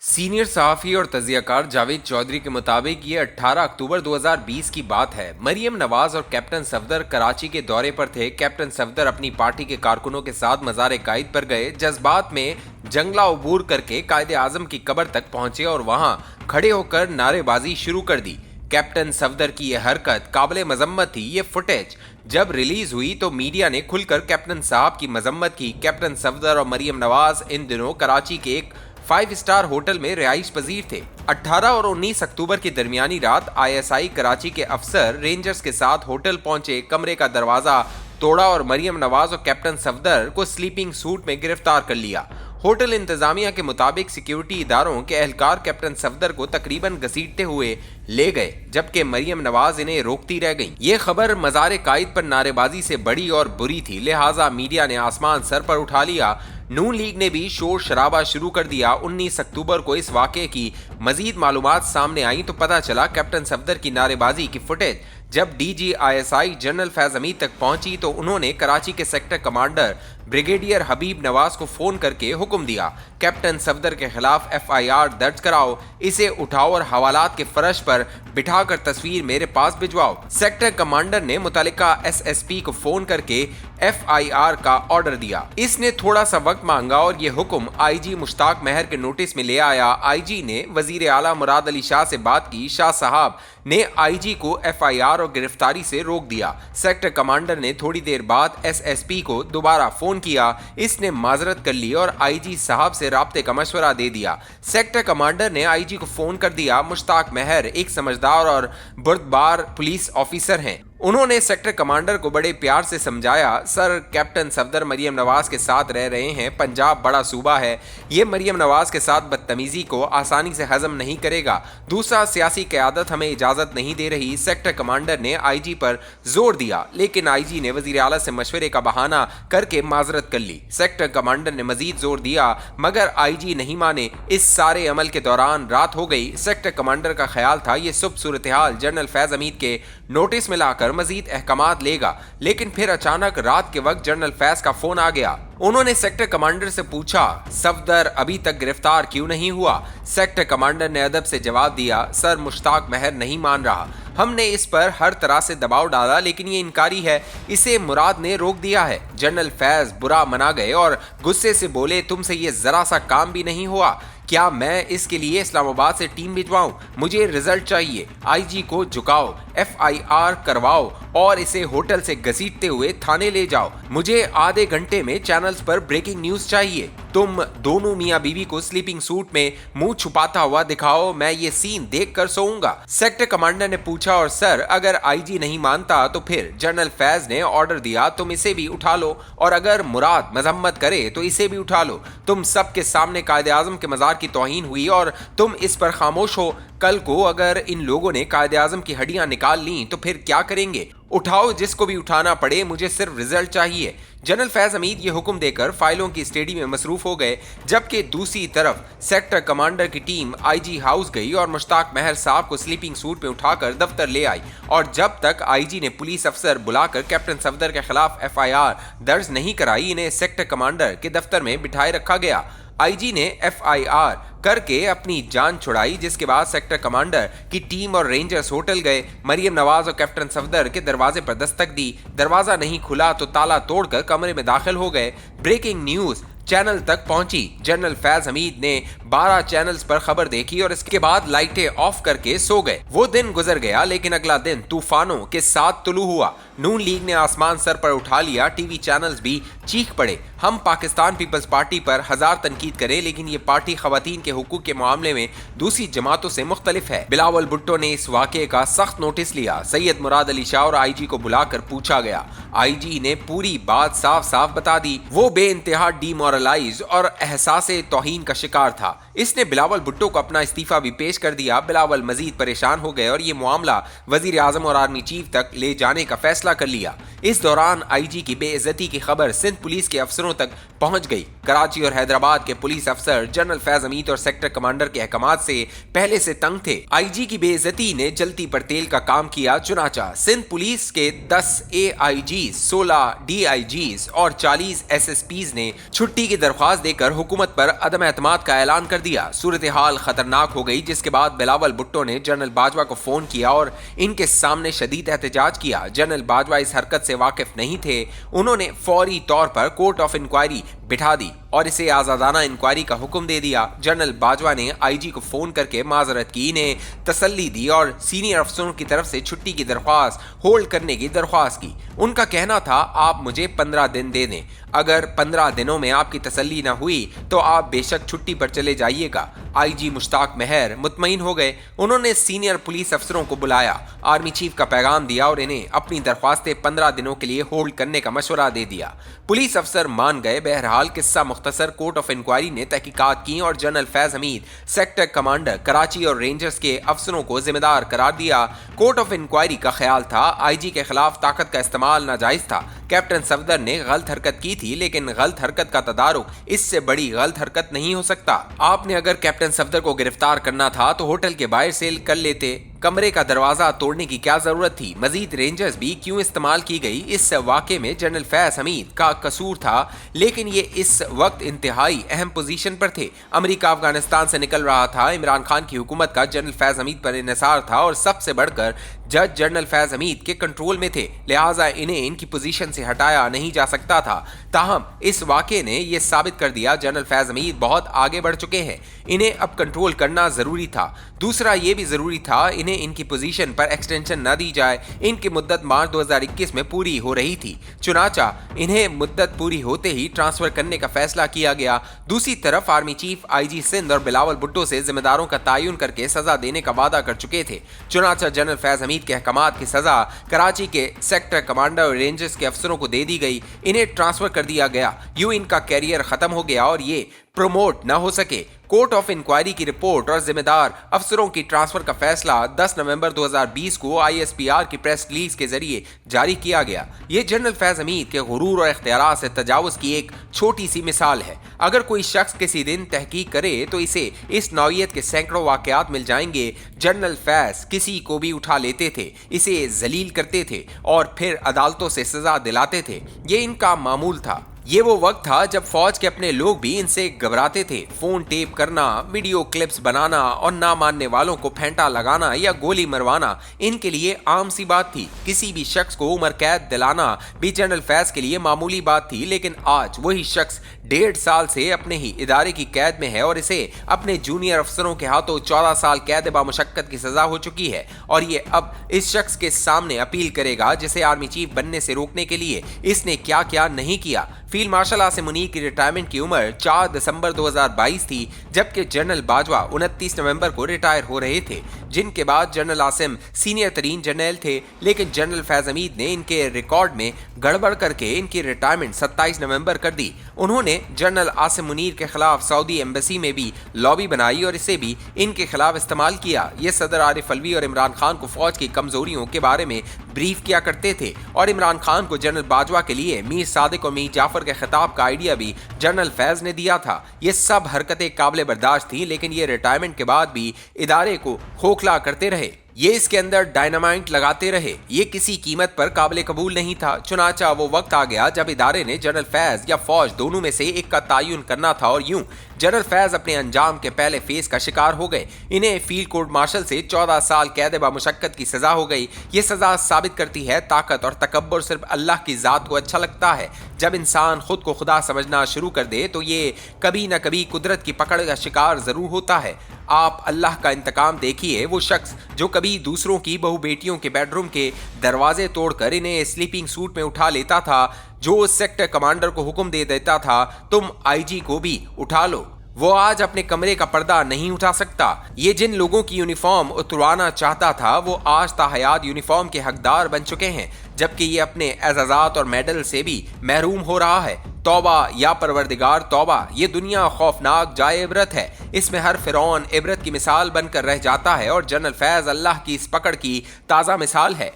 Senior सहाफ़ी और तजियाकार जावेद चौधरी के मुताबिक ये 18 अक्टूबर 2020 की बात है। मरियम नवाज और कैप्टन सफदर कराची के दौरे पर थे। कैप्टन सफदर अपनी पार्टी के कारकुनों के साथ मज़ार कायद पर गए। जज्बात में जंगला अबूर करके कायद आज़म की कब्र तक पहुंचे और वहां खड़े होकर नारेबाजी शुरू कर दी। कैप्टन सफदर की यह हरकत काबिल मजम्मत थी। ये फुटेज जब रिलीज हुई तो मीडिया ने खुलकर कैप्टन साहब की मजम्मत की। कैप्टन सफदर और मरियम नवाज इन दिनों कराची के एक 5 स्टार होटल में रिहाइश पजीर थे। 18 और 19 अक्टूबर की दरमियानी रात ISI कराची के अफसर रेंजर्स के साथ होटल पहुंचे, कमरे का दरवाजा तोड़ा और मरियम नवाज और कैप्टन सफदर को स्लीपिंग सूट में गिरफ्तार कर लिया। होटल इंतजामिया के मुताबिक सिक्योरिटी इदारों के एहलकार कैप्टन सफदर को तकरीबन घसीटते हुए ले गए, जबकि मरियम नवाज इन्हें रोकती रह गईं। ये खबर मज़ार कायद पर नारेबाजी से बड़ी और बुरी थी, लिहाजा मीडिया ने आसमान सर पर उठा लिया। नून लीग ने भी शोर शराबा शुरू कर दिया। 19 अक्टूबर को इस वाक़े की मजीद मालूमात सामने आई तो पता चला कैप्टन सफदर की नारेबाजी की फुटेज जब DG ISI general Faiz Hamid तक पहुंची तो उन्होंने कराची के सेक्टर कमांडर ब्रिगेडियर हबीब नवाज को फोन करके हुक्म दिया, कैप्टन सफदर के खिलाफ FIR दर्ज कराओ, इसे उठाओ और हवालात के फर्श पर बिठाकर तस्वीर मेरे पास भिजवाओ। सेक्टर कमांडर ने मुतल्लिका SSP को फोन करके FIR का ऑर्डर दिया। इसने थोड़ा सा वक्त मांगा और ये हुक्म IG मुश्ताक महर के नोटिस में ले आया। IG ने वजीर आला मुराद अली शाह से बात की। शाह साहब ने IG को FIR और गिरफ्तारी से रोक दिया। सेक्टर कमांडर ने थोड़ी देर बाद SSP को दोबारा फोन किया। इसने माजरत कर ली और IG साहब से राब्ते का मशवरा दे दिया। सेक्टर कमांडर ने IG को फोन कर दिया। मुश्ताक महर एक समझदार और बुर्दबार पुलिस ऑफिसर हैं। उन्होंने सेक्टर कमांडर को बड़े प्यार से समझाया, सर कैप्टन सफदर मरियम नवाज के साथ रह रहे हैं, पंजाब बड़ा सूबा है, ये मरियम नवाज के साथ बदतमीजी को आसानी से हजम नहीं करेगा। दूसरा, सियासी क़यादत हमें इजाज़त नहीं दे रही। सेक्टर कमांडर ने IG पर जोर दिया, लेकिन IG ने वज़ीर आला से मशवरे का बहाना करके माजरत कर ली। सेक्टर कमांडर ने मजीद जोर दिया मगर IG नहीं माने। इस सारे अमल के दौरान रात हो गई। सेक्टर कमांडर का ख्याल था ये सुबह सूरत हाल जनरल फैज हमीद के नोटिस में लाकर मजीद अहकामात लेगा, लेकिन फिर अचानक रात के वक्त जनरल फैज का फोन आ गया। उन्होंने सेक्टर कमांडर से पूछा, सफदर अभी तक गिरफ्तार क्यों नहीं हुआ? सेक्टर कमांडर ने अदब से जवाब दिया, सर मुश्ताक महर नहीं मान रहा, हमने इस पर हर तरह से दबाव डाला लेकिन ये इनकारी है, इसे मुराद ने रोक दिया है। जनरल फैज बुरा मना गए और गुस्से से बोले, तुमसे ये जरा सा काम भी नहीं हुआ, क्या मैं इसके लिए इस्लामाबाद से टीम भिजवाऊं? मुझे रिजल्ट चाहिए। IG को झुकाओ, FIR करवाओ और इसे होटल से घसीटते हुए थाने ले जाओ। मुझे आधे घंटे में चैनल्स पर ब्रेकिंग न्यूज चाहिए। तुम दोनों मियां बीवी को स्लीपिंग सूट में मुंह छुपाता हुआ दिखाओ, मैं ये सीन देख कर सोऊंगा। सेक्टर कमांडर ने पूछा, और सर अगर IG नहीं मानता तो फिर? जनरल फैज ने ऑर्डर दिया, तुम इसे भी उठा लो और अगर मुराद मजम्मत करे तो इसे भी उठा लो। तुम सबके सामने कायदे आजम के मजार की तौहीन हुई और तुम इस पर खामोश हो। कल को अगर इन लोगों ने कायदे आजम की हड्डियां निकाल ली तो फिर क्या करेंगे? उठाओ जिसको भी उठाना पड़े, मुझे सिर्फ रिजल्ट चाहिए। जनरल फैज हमीद ये हुक्म देकर फाइलों की स्टडी में मसरूफ हो गए, जबकि दूसरी तरफ सेक्टर कमांडर की टीम IG हाउस गई और मुश्ताक महर साहब को स्लीपिंग सूट में उठाकर दफ्तर ले आई। और जब तक IG ने पुलिस अफसर बुलाकर कैप्टन सफदर के खिलाफ FIR दर्ज नहीं कराई, इन्हें सेक्टर कमांडर के दफ्तर में बिठाए रखा गया। IG ने FIR करके अपनी जान छुड़ाई, जिसके बाद सेक्टर कमांडर की टीम और रेंजर्स होटल गए। मरियम नवाज और कैप्टन सफदर के दरवाजे पर दस्तक दी। दरवाजा नहीं खुला तो ताला तोड़कर कमरे में दाखिल हो गए। ब्रेकिंग न्यूज चैनल तक पहुंची। जनरल फैज हमीद ने 12 चैनल्स पर खबर देखी और इसके बाद लाइटें ऑफ करके सो गए। वो दिन गुजर गया, लेकिन अगला दिन तूफानों के साथ तुलू हुआ। नून लीग ने आसमान सर पर उठा लिया। TV चैनल्स भी चीख पड़े। हम पाकिस्तान पीपल्स पार्टी पर हजार तनकीद करें, लेकिन ये पार्टी खवातीन के हुकूक के मामले में दूसरी जमातों से मुख्तलिफ है। बिलावल भुट्टो ने इस वाक़े का सख्त नोटिस लिया। सैयद मुराद अली शाह और IG को बुलाकर पूछा गया। IG ने पूरी बात साफ साफ बता दी। वो बेइंतहा डीमोरलाइज और एहसासे तौहीन का शिकार था। इसने बिलावल भुट्टो को अपना इस्तीफा भी पेश कर दिया। बिलावल मजीद परेशान हो गए और ये मामला वजीर आजम और आर्मी चीफ तक ले जाने का फैसला कर लिया। इस दौरान IG की बेइज्जती की खबर सिंध सिंध पुलिस के अफसरों तक पहुंच गई। कराची और हैदराबाद के पुलिस अफसर जनरल फैज हमीद और सेक्टर कमांडर के अहकामात से पहले से तंग थे। आईजी की बेइज्जती ने जलती पर तेल का काम किया। चुनाचा सिंध पुलिस के 10 AIGs, 16 DIGs और 40 SSPs ने छुट्टी की दरख्वास्त देकर हुकूमत पर अदम एतमाद का ऐलान कर दिया। सूरत हाल खतरनाक हो गई, जिसके बाद बिलावल भुट्टो ने जनरल बाजवा को फोन किया और इनके सामने शदीद एहतजाज किया। जनरल बाजवा इस हरकत से वाकिफ नहीं थे। उन्होंने फौरी तौर पर कोर्ट ऑफ इंक्वायरी बिठा दी और इसे आजादाना इंक्वायरी का हुक्म दे दिया। जनरल बाजवा ने आईजी को फोन करके माजरत की, इन्हें तसल्ली दी और सीनियर अफसरों की तरफ से छुट्टी की दरख्वास्त होल्ड करने की दरख्वास्त की। उनका कहना था, आप मुझे 15 दिन दे दें, अगर 15 दिनों में आपकी तसल्ली ना हुई तो आप बेशक छुट्टी पर चले जाइएगा। आईजी मुश्ताक मेहर मुतमईन हो गए। उन्होंने सीनियर पुलिस अफसरों को बुलाया, आर्मी चीफ का पैगाम दिया और इन्हें अपनी दरख्वास्तें 15 दिनों के लिए होल्ड करने का मशवरा दे दिया। पुलिस अफसर मान गए। बहरहाल किस्सा मुख्तसर, कोर्ट ऑफ इंक्वायरी ने तहकीकात की और general Faiz Hamid, sector commander Karachi और रेंजर्स के अफसरों को जिम्मेदार करार दिया। कोर्ट ऑफ इंक्वायरी का ख्याल था आईजी के खिलाफ ताकत का इस्तेमाल नाजायज था। कैप्टन सफदर ने गलत हरकत की थी, लेकिन गलत हरकत का तदारुक इससे बड़ी गलत हरकत नहीं हो सकता। आपने अगर कैप्टन सफदर को गिरफ्तार करना था तो होटल के बाहर सेल कर लेते, कमरे का दरवाजा तोड़ने की क्या जरूरत थी? मजीद रेंजर्स भी क्यों इस्तेमाल की गई? इस वाक़े में जनरल फैज हमीद का कसूर था, लेकिन ये इस वक्त इंतहाई अहम पोजीशन पर थे। अमेरिका अफगानिस्तान से निकल रहा था। इमरान खान की हुकूमत का जनरल फैज हमीद पर इन्हिसार था और सबसे बढ़कर जज जनरल फैज हमीद के कंट्रोल में थे, लिहाजा इन्हें इनकी पोजीशन से हटाया नहीं जा सकता था। ताहम इस वाक़े ने यह साबित कर दिया जनरल फैज हमीद बहुत आगे बढ़ चुके हैं, इन्हें अब कंट्रोल करना जरूरी था। दूसरा ये भी जरूरी था इन्हें इनकी पोजीशन पर एक्सटेंशन न दी जाए। इनकी मुद्दत मार्च 2021 में पूरी हो रही थी, चुनाचा इन्हें मुद्दत पूरी होते ही ट्रांसफर करने का फैसला किया गया। दूसरी तरफ आर्मी चीफ आईजी सिंध और बिलावल भुट्टो से जिम्मेदारों का तयन करके सजा देने का वादा कर चुके थे। चुनाचा जनरल फैज हमीद के अहकामात की सजा कराची के सेक्टर कमांडर और रेंजर्स के अफसरों को दे दी गई, इन्हें ट्रांसफर कर दिया गया। यूं इनका कैरियर खत्म हो गया और ये प्रमोट न हो सके। कोर्ट ऑफ इंक्वायरी की रिपोर्ट और जिम्मेदार अफसरों की ट्रांसफर का फैसला 10 नवंबर 2020 को ISPR की प्रेस रिलीज के जरिए जारी किया गया। ये जनरल फैज हमीद के गुरूर और इख्तियारात से तजावुज की एक छोटी सी मिसाल है। अगर कोई शख्स किसी दिन तहकीक करे तो इसे इस नौइयत के सैकड़ों वाकयात मिल जाएंगे। जनरल फैज किसी को भी उठा लेते थे, इसे जलील करते थे और फिर अदालतों से सजा दिलाते थे। ये इनका मामूल था। ये वो वक्त था जब फौज के अपने लोग भी इनसे घबराते थे। फोन टेप करना, वीडियो क्लिप्स बनाना और ना मानने वालों को फेंटा लगाना या गोली मरवाना इनके लिए आम सी बात थी। किसी भी शख्स को उम्र कैद दिलाना भी जनरल फैज के लिए मामूली बात थी। लेकिन आज वही शख्स 1.5 साल से अपने ही इदारे की कैद में है और इसे अपने जूनियर अफसरों के हाथों 14 साल कैद बामुशक्कत की सजा हो चुकी है और ये अब इस शख्स के सामने अपील करेगा जिसे आर्मी चीफ बनने से रोकने के लिए इसने क्या क्या नहीं किया। फील्ड मार्शल आसिम मुनीर की रिटायरमेंट की उम्र 4 दिसंबर 2022 थी, जबकि जनरल बाजवा 29 नवंबर को रिटायर हो रहे थे, जिनके बाद जनरल आसिम सीनियर तरीन जनरल थे। लेकिन जनरल फैज हमीद ने इनके रिकॉर्ड में गड़बड़ करके इनकी रिटायरमेंट 27 नवंबर कर दी। उन्होंने जनरल आसिम मुनीर के खिलाफ सऊदी एम्बेसी में भी लॉबी बनाई और इसे भी इनके खिलाफ इस्तेमाल किया। ये सदर आरिफ अलवी और इमरान खान को फौज की कमजोरियों के बारे में ब्रीफ किया करते थे और इमरान खान को जनरल बाजवा के लिए मीर सादिक और मीर जाफर के खिताब का आइडिया भी जनरल फैज ने दिया था। ये सब हरकतें काबिल बर्दाश्त थी, लेकिन ये रिटायरमेंट के बाद भी इदारे को खोखला करते रहे। ये इसके अंदर डायनामाइट लगाते रहे। ये किसी कीमत पर काबिल कबूल नहीं था। चुनाचा वो वक्त आ गया जब इदारे ने जनरल फैज या फौज दोनों में से एक का तयन करना था और यूं जनरल फैज अपने अंजाम के पहले फेज का शिकार हो गए। इन्हें फील्ड कोर्ट मार्शल से 14 साल कैद बामुशक्कत की सजा हो गई। ये सजा साबित करती है ताकत और तकब्बुर सिर्फ अल्लाह की जात को अच्छा लगता है। जब इंसान खुद को खुदा समझना शुरू कर दे तो ये कभी न कभी कुदरत की पकड़ का शिकार जरूर होता है। आप अल्लाह का इंतकाम देखिए। वो शख्स जो कभी दूसरों की बहू बेटियों के बेडरूम के दरवाजे तोड़कर इन्हें स्लीपिंग सूट में उठा लेता था, जो उस सेक्टर कमांडर को हुक्म दे देता था तुम आईजी को भी उठा लो, वो आज अपने कमरे का पर्दा नहीं उठा सकता। ये जिन लोगों की यूनिफॉर्म उतरवाना चाहता था वो आज ताहयात यूनिफॉर्म के हकदार बन चुके हैं, जबकि ये अपने एजाजात और मेडल से भी महरूम हो रहा है। तौबा या परवरदिगार तौबा, ये दुनिया खौफनाक जाए इबरत है। इसमें हर फिरौन इबरत की मिसाल बनकर रह जाता है और जनरल फैज अल्लाह की इस पकड़ की ताज़ा मिसाल है।